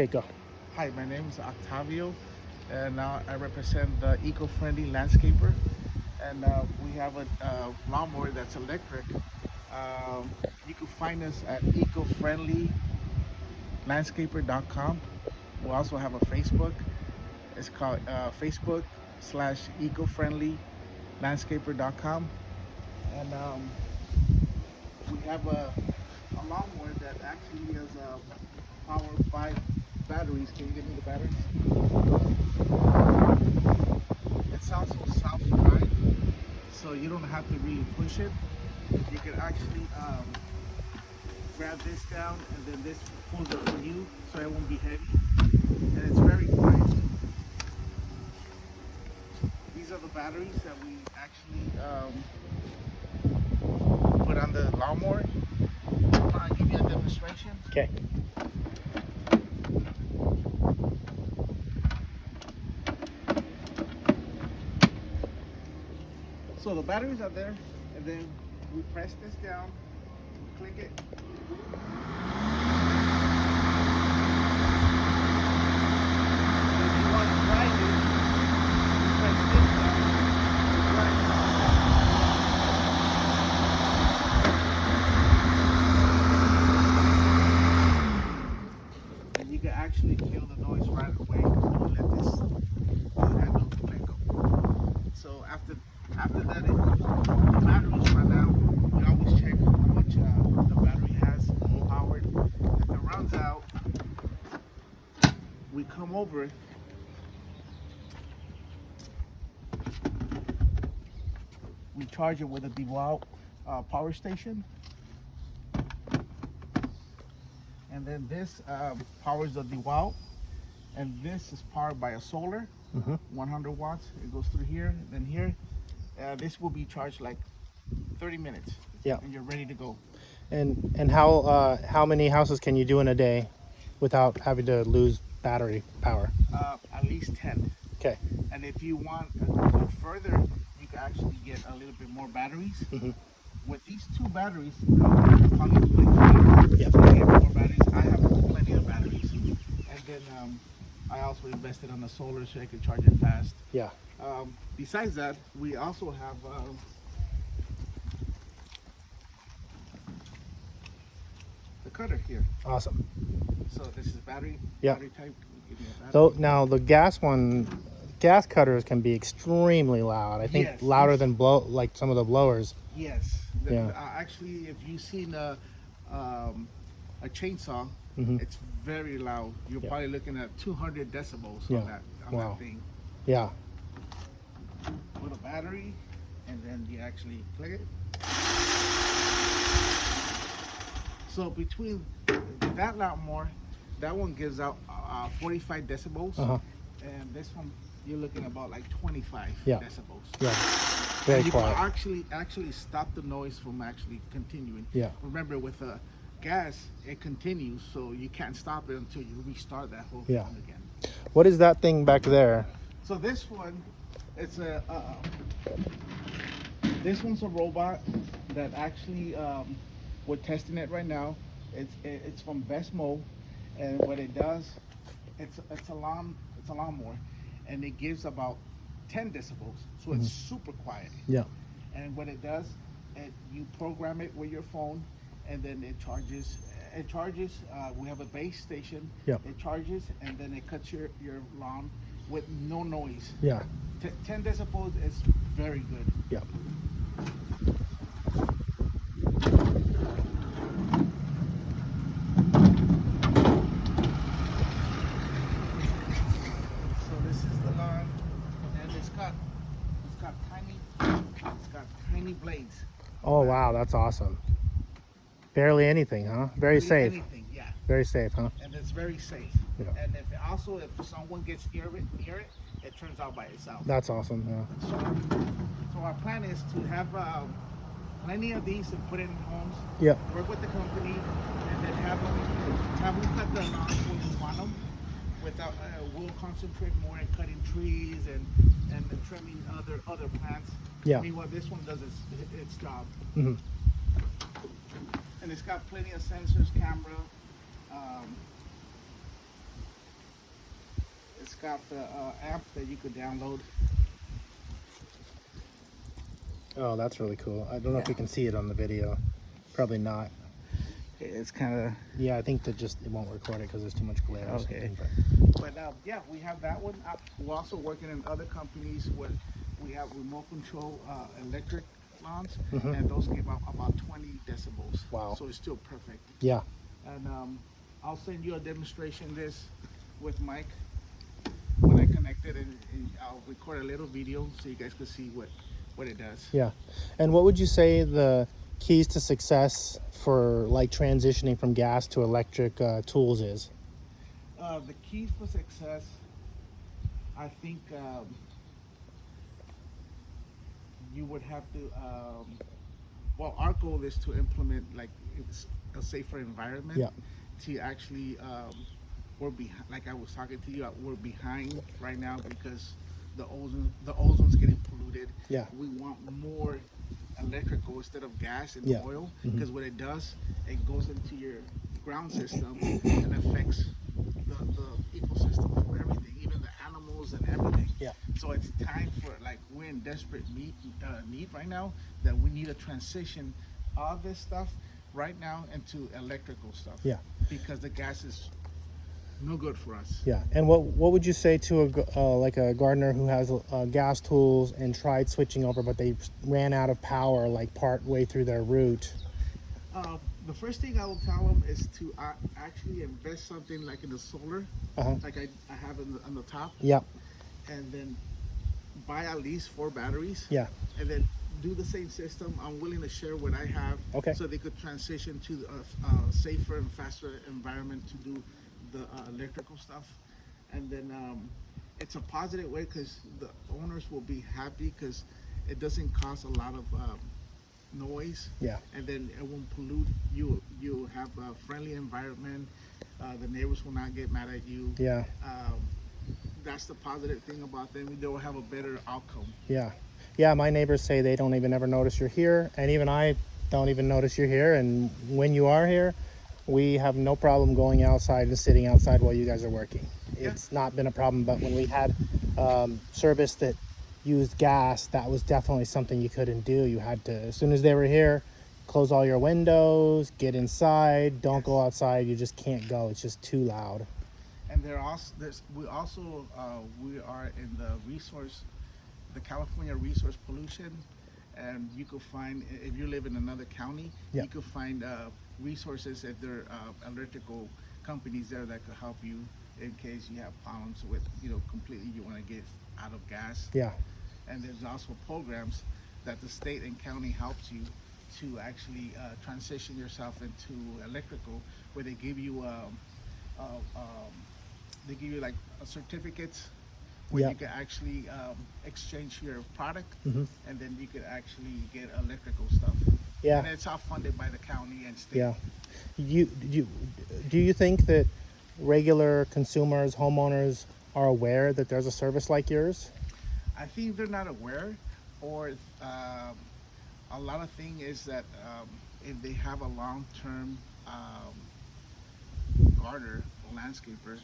Okay, go. Hi, my name is Octavio, and now I represent the eco-friendly landscaper. And we have a lawnmower that's electric. You can find us at ecofriendlylandscaper.com. We also have a Facebook. It's called Facebook/ecofriendlylandscaper.com. And we have a lawnmower that actually is powered by batteries. Can you give me the batteries? It's also self-drive, so you don't have to really push it. You can actually grab this down, and then this pulls it for you, so it won't be heavy. And it's very quiet too. These are the batteries that we actually put on the lawnmower. I'll give you a demonstration. Okay. So the batteries are there, and then we press this down, click it. If you want to drive it, you press this down, you drive it. And you can actually kill the noise right away when you let this handle let go. So after that, if the batteries run out, we always check how much the battery has, full powered. If it runs out, we come over. We charge it with a DeWalt power station, and then this powers the DeWalt, and this is powered by a solar, 100 watts. It goes through here, then here. This will be charged like 30 minutes. Yeah. And you're ready to go. And how many houses can you do in a day without having to lose battery power? At least 10. Okay. And if you want to go further, you can actually get a little bit more batteries. With these two batteries, probably Yep. I have more batteries. I have plenty of batteries. And then I also invested on the solar so I can charge it fast. Yeah. Besides that, we also have the cutter here. Awesome. So this is battery, Yeah. battery type. Give me a battery. So now the gas cutters can be extremely loud. I think Yes. louder than like some of the blowers. Yes. Yeah. Actually, if you've seen a chainsaw, Mhm. it's very loud. You're Yeah. probably looking at 200 decibels Yeah. on that Wow. thing. Yeah. With a battery, and then you actually click it. So between that lawnmower, that one gives out 45 decibels, and this one you're looking about like 25 Yeah. decibels. Yeah. Very And you quiet. can actually stop the noise from actually continuing. Yeah. Remember, with gas, it continues, so you can't stop it until you restart that whole Yeah. thing again. What is that thing back there? So this one, it's this one's a robot that actually we're testing it right now. It's from Bestmo, and what it does, it's a lawnmower, and it gives about 10 decibels, so it's super quiet. Yeah. And what it does, you program it with your phone, and then it charges. It charges. We have a base station. Yeah. It charges, and then it cuts your lawn with no noise. Yeah. 10 decibels is very good. Yeah. So this is the lawn, and it's got tiny blades. Oh wow, that's awesome. Barely anything, huh? Very safe. Anything, yeah. Very safe, huh? And it's very safe. Yeah. And if someone gets near it, it turns out by itself. That's awesome. Yeah. So our plan is to have plenty of these and put it in homes. Yeah. Work with the company, and then have them cut the lawns when you want them. Without, we'll concentrate more on cutting trees and trimming other plants. Yeah. I mean, what this one does is its job. Mhm. And it's got plenty of sensors, camera. got the app that you could download. Oh, that's really cool. I don't know if Yeah. you can see it on the video. Probably not. It's kind of Yeah, I think that just it won't record it because there's too much glare or Okay. something. But But yeah, we have that one. We're also working in other companies where we have remote control electric lawns, and those give out about 20 decibels. Wow. So it's still perfect. yeah, And I'll send you a demonstration this with Mike when I connect it, and I'll record a little video so you guys can see what it does. yeah. And what would you say the keys to success for like transitioning from gas to electric tools is? The keys for success, I think you would have to. Well, our goal is to implement like it's a safer environment. Yeah. To actually, we're behind. Like I was talking to you, we're behind right now because the ozone's getting polluted. Yeah. We want more electrical instead of gas and Yeah. oil, because what it does, it goes into your ground system and affects the ecosystem for everything, even the animals and everything. Yeah. So it's time for, like, we're in desperate need right now, that we need to transition all this stuff right now into electrical stuff. Yeah. Because the gas is no good for us. Yeah. And what would you say to like a gardener who has gas tools and tried switching over, but they ran out of power like part way through their route? The first thing I will tell them is to actually invest something like in the solar, Uh-huh. like I have on the top, Yeah. and then buy at least 4 batteries. Yeah. And then do the same system. I'm willing to share what I have, Okay. so they could transition to a safer and faster environment to do the electrical stuff. And then it's a positive way because the owners will be happy because it doesn't cause a lot of noise. Yeah. And then it won't pollute. You have a friendly environment. The neighbors will not get mad at you. Yeah. That's the positive thing about them. They will have a better outcome. Yeah. Yeah, my neighbors say they don't even ever notice you're here, and even I don't even notice you're here. And when you are here, we have no problem going outside and sitting outside while you guys are working. Yeah. It's not been a problem, but when we had service that used gas, that was definitely something you couldn't do. You had to, as soon as they were here, close all your windows, get inside, don't go outside. You just can't go. It's just too loud. And we are in the California Resource Pollution, and you could find, if you live in another county, Yeah. you could find resources if there are electrical companies there that could help you in case you have problems with, completely you want to get out of gas. Yeah. And there's also programs that the state and county helps you to actually transition yourself into electrical, where they give you like a certificates where Yeah. you can actually exchange your product, Mhm. and then you could actually get electrical stuff. Yeah. And it's all funded by the county and state. Yeah. Do you think that regular consumers, homeowners are aware that there's a service like yours? I think they're not aware, or a lot of thing is that if they have a long-term gardener, landscaper,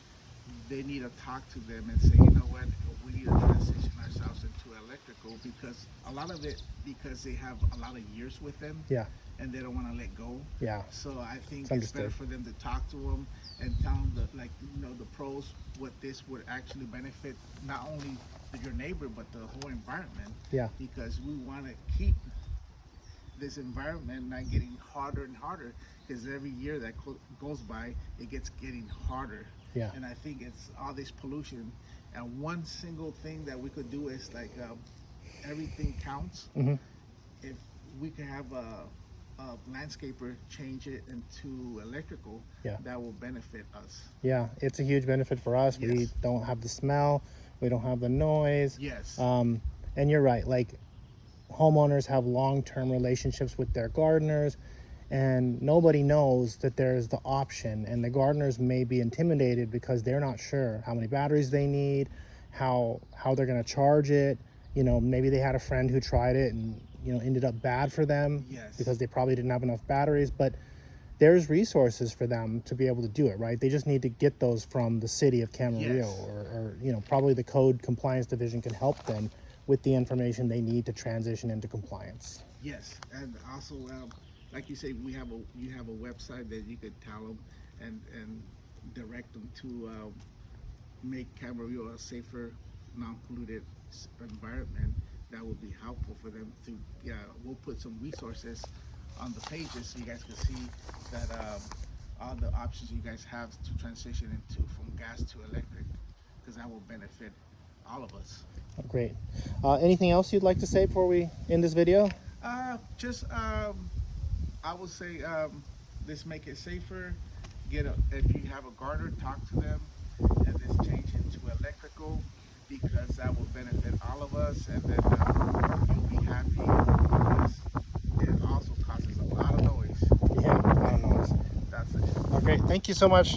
they need to talk to them and say, you know what, we need to transition ourselves into electrical, because a lot of it, because they have a lot of years with them, Yeah. and they don't want to let go. Yeah. So I think It's it's better understood. for them to talk to them and tell them the pros, what this would actually benefit not only your neighbor but the whole environment. Yeah. Because we want to keep this environment not getting harder and harder, because every year that goes by, it gets getting harder. Yeah. And I think it's all this pollution, and one single thing that we could do is like everything counts. Mhm. If we could have a landscaper change it into electrical, Yeah. that will benefit us. Yeah. It's a huge benefit for us. We Yes. don't have the smell. We don't have the noise. Yes. And you're right. Like, homeowners have long-term relationships with their gardeners, and nobody knows that there's the option, and the gardeners may be intimidated because they're not sure how many batteries they need, how they're going to charge it. Maybe they had a friend who tried it and ended up bad for them. Yes. Because they probably didn't have enough batteries. But there's resources for them to be able to do it, right? They just need to get those from the city of Camarillo, Yes. or probably the code compliance division can help them with the information they need to transition into compliance. Yes, and also, like you say, you have a website that you could tell them and direct them to make Camarillo a safer, non-polluted environment. That would be helpful for them to. We'll put some resources on the pages so you guys can see that all the options you guys have to transition into from gas to electric, because that will benefit all of us. Great. Anything else you'd like to say before we end this video? I would say, let's make it safer. If you have a gardener, talk to them, and let's change into electrical, because that will benefit all of us, and then you'll be happy, because it also causes a lot of noise. Yeah, I don't know. That's it. Okay, thank you so much.